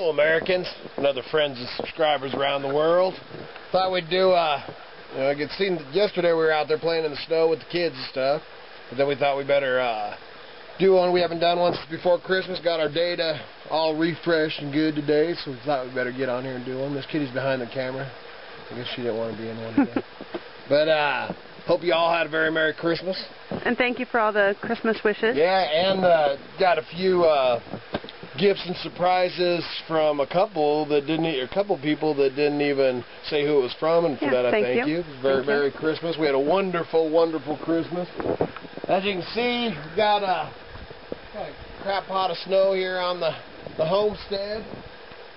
Hello Americans and other friends and subscribers around the world. Thought we'd do, I could see yesterday we were out there playing in the snow with the kids and stuff. But then we thought we better do one we haven't done one since before Christmas. Got our data all refreshed and good today, so we thought we better get on here and do one. Miss Kitty's behind the camera. I guess she didn't want to be in one today. But hope you all had a very Merry Christmas. And thank you for all the Christmas wishes. Yeah, and got a few gifts and surprises from a couple people that didn't even say who it was from, and for that I thank you. It was very Merry Christmas. We had a wonderful, wonderful Christmas. As you can see, we've got a crap pot of snow here on the Homestead.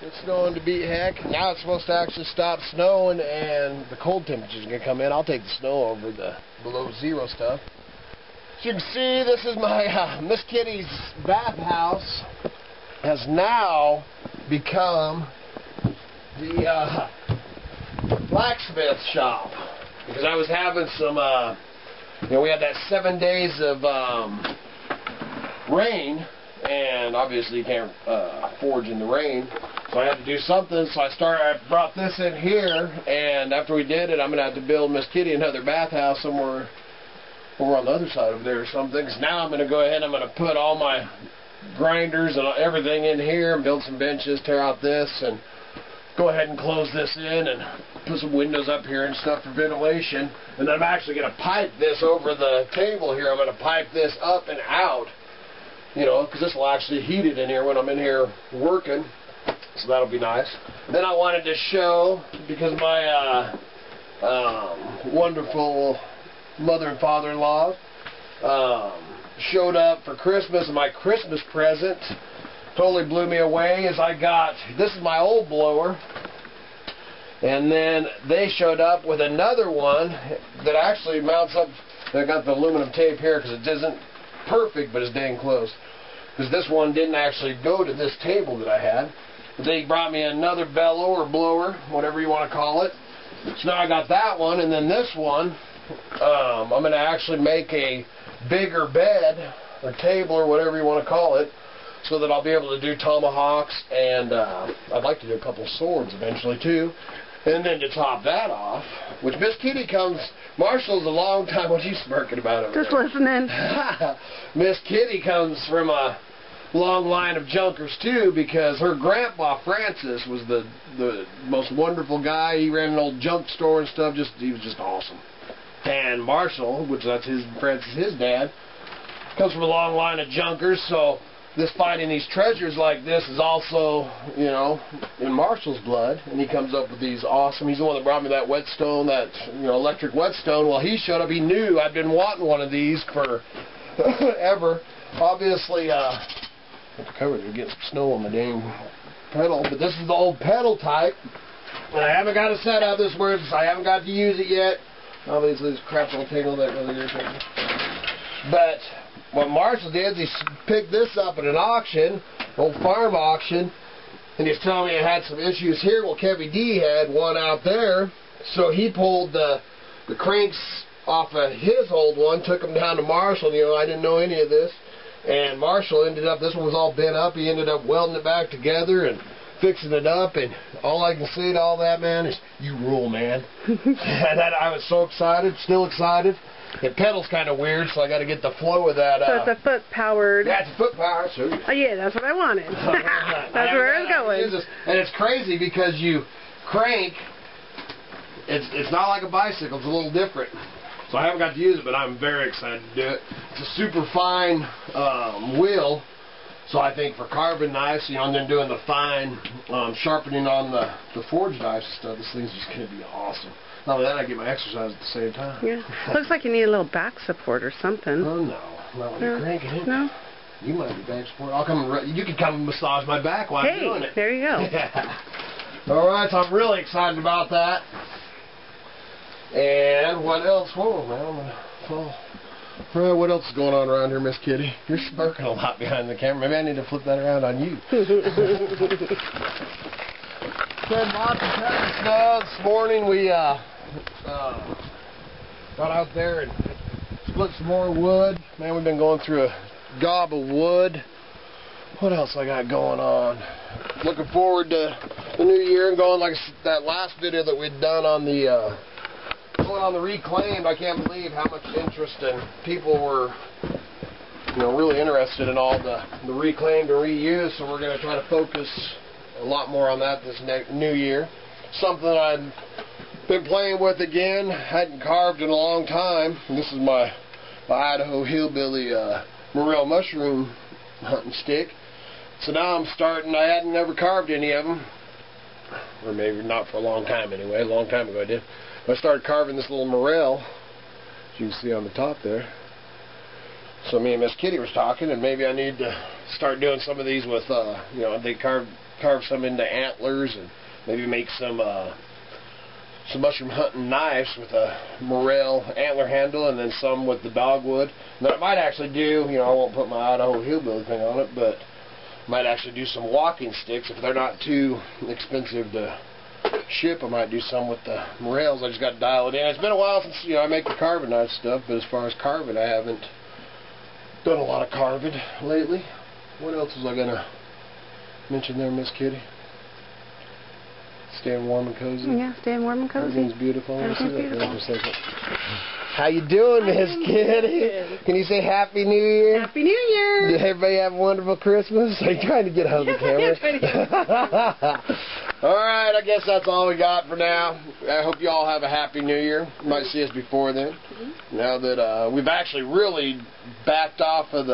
It's snowing to beat heck. Now it's supposed to actually stop snowing and the cold temperatures are going to come in. I'll take the snow over the below zero stuff. As you can see, this is my Miss Kitty's bathhouse. Has now become the blacksmith shop, because I was having some, we had that 7 days of rain, and obviously you can't forge in the rain, so I had to do something. So I brought this in here, and after we did it, I'm gonna have to build Miss Kitty another bathhouse somewhere over on the other side over there or something. Because now I'm gonna go ahead and I'm gonna put all my grinders and everything in here and build some benches, tear out this, and go ahead and close this in and put some windows up here and stuff for ventilation. And then I'm actually going to pipe this over the table here. I'm going to pipe this up and out, because this will actually heat it in here when I'm in here working, so that'll be nice. Then I wanted to show, because my wonderful mother and father-in-law showed up for Christmas, and my Christmas present totally blew me away. As I got, this is my old blower, and then they showed up with another one that actually mounts up. I got the aluminum tape here because it isn't perfect, but it's dang close, because this one didn't actually go to this table that I had. But they brought me another bellow or blower, whatever you want to call it. So now I got that one, and then this one I'm going to actually make a bigger bed or table or whatever you want to call it, so that I'll be able to do tomahawks, and I'd like to do a couple swords eventually too. And then to top that off, which Miss Kitty comes, Marshall's a long time, what are you smirking about over Just there? listening. Miss Kitty comes from a long line of junkers too, because her grandpa Francis was the most wonderful guy. He ran an old junk store and stuff. He was just awesome. And Marshall, which that's Francis, his dad, comes from a long line of junkers, so this finding these treasures like this is also, in Marshall's blood, and he comes up with these awesome, he's the one that brought me that whetstone, that, electric whetstone. Well, he showed up, he knew I'd been wanting one of these for ever. Obviously, I have to cover it to get some snow on my dang pedal, but this is the old pedal type, and I haven't got a set of this where I haven't got to use it yet. Obviously, this crap's gonna tingle, that really irritates me. But what Marshall did is he picked this up at an auction, old farm auction, and he's telling me it had some issues here. Well, Kevy D had one out there, so he pulled the cranks off of his old one, took them down to Marshall. I didn't know any of this, and Marshall ended up, this one was all bent up, he ended up welding it back together and fixing it up, and all I can say to all that, man, is you rule, man. And I was so excited, still excited. The pedal's kind of weird, so I got to get the flow of that. So it's a foot-powered. Yeah, it's a foot-powered. So oh yeah, that's what I wanted. That's where I was going. And it's crazy because you crank. It's not like a bicycle. It's a little different. So I haven't got to use it, but I'm very excited to do it. It's a super fine wheel. So I think for carving knives, and then doing the fine sharpening on the forge knives and stuff, this thing's just going to be awesome. Not only that, I get my exercise at the same time. Yeah. Looks like you need a little back support or something. Oh, no. Not when you're cranking it. No? You might be back support. I'll come and you can come and massage my back while I'm doing it. There you go. Yeah. All right, so I'm really excited about that. And what else? Whoa, man, I'm going to fall. Well, what else is going on around here, Miss Kitty? You're smirking a lot behind the camera. Maybe I need to flip that around on you. Had lots of heavy snow this morning. We got out there and split some more wood. Man, we've been going through a gob of wood. What else I got going on? Looking forward to the new year and going like that last video that we'd done on the going on the reclaimed. I can't believe how much interest and people were, really interested in all the reclaimed and reused. So we're going to try to focus a lot more on that this new year. Something I've been playing with again. Hadn't carved in a long time. And this is my Idaho Hillbilly morel mushroom hunting stick. So now I'm starting. I hadn't never carved any of them, or maybe not for a long time anyway. A long time ago I did. But I started carving this little morel, as you can see on the top there. So me and Miss Kitty was talking, and maybe I need to start doing some of these with, they carve some into antlers, and maybe make some mushroom hunting knives with a morel antler handle, and then some with the dogwood. And then I might actually do, I won't put my Idaho Hillbilly thing on it, but might actually do some walking sticks if they're not too expensive to ship. I might do some with the morels. I just got to dial it in. It's been a while since I make the carving knife stuff, but as far as carving, I haven't done a lot of carving lately. What else was I gonna mention there, Miss Kitty? Staying warm and cozy. Yeah, staying warm and cozy. Everything's beautiful. Everything's beautiful. How you doing, Miss Kitty? Can you say Happy New Year? Happy New Year! Did everybody have a wonderful Christmas? Are you trying to get hold of the camera? Alright, I guess that's all we got for now. I hope you all have a Happy New Year. You might see us before then. Now that we've actually really backed off of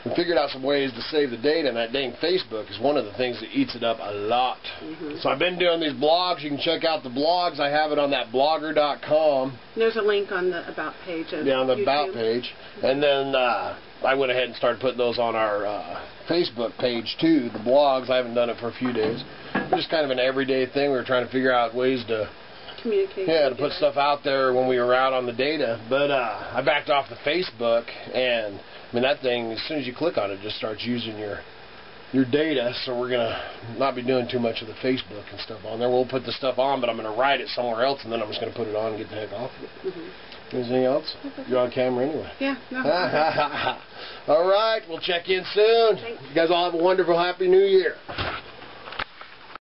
we figured out some ways to save the data, and that dang Facebook is one of the things that eats it up a lot. So I've been doing these blogs. You can check out the blogs. I have it on that blogger.com. There's a link on the About page of on the YouTube. About page. And then I went ahead and started putting those on our Facebook page too, the blogs. I haven't done it for a few days. Just kind of an everyday thing. We were trying to figure out ways to communicate. Yeah, to put stuff out there when we were out on the data. But I backed off the Facebook, and that thing, as soon as you click on it, just starts using your data. So we're going to not be doing too much of the Facebook and stuff on there. We'll put the stuff on, but I'm going to write it somewhere else, and then I'm just going to put it on and get the heck off of it. Anything else? You're on camera anyway. Yeah. No. All right, we'll check in soon. Thanks. You guys all have a wonderful, Happy New Year.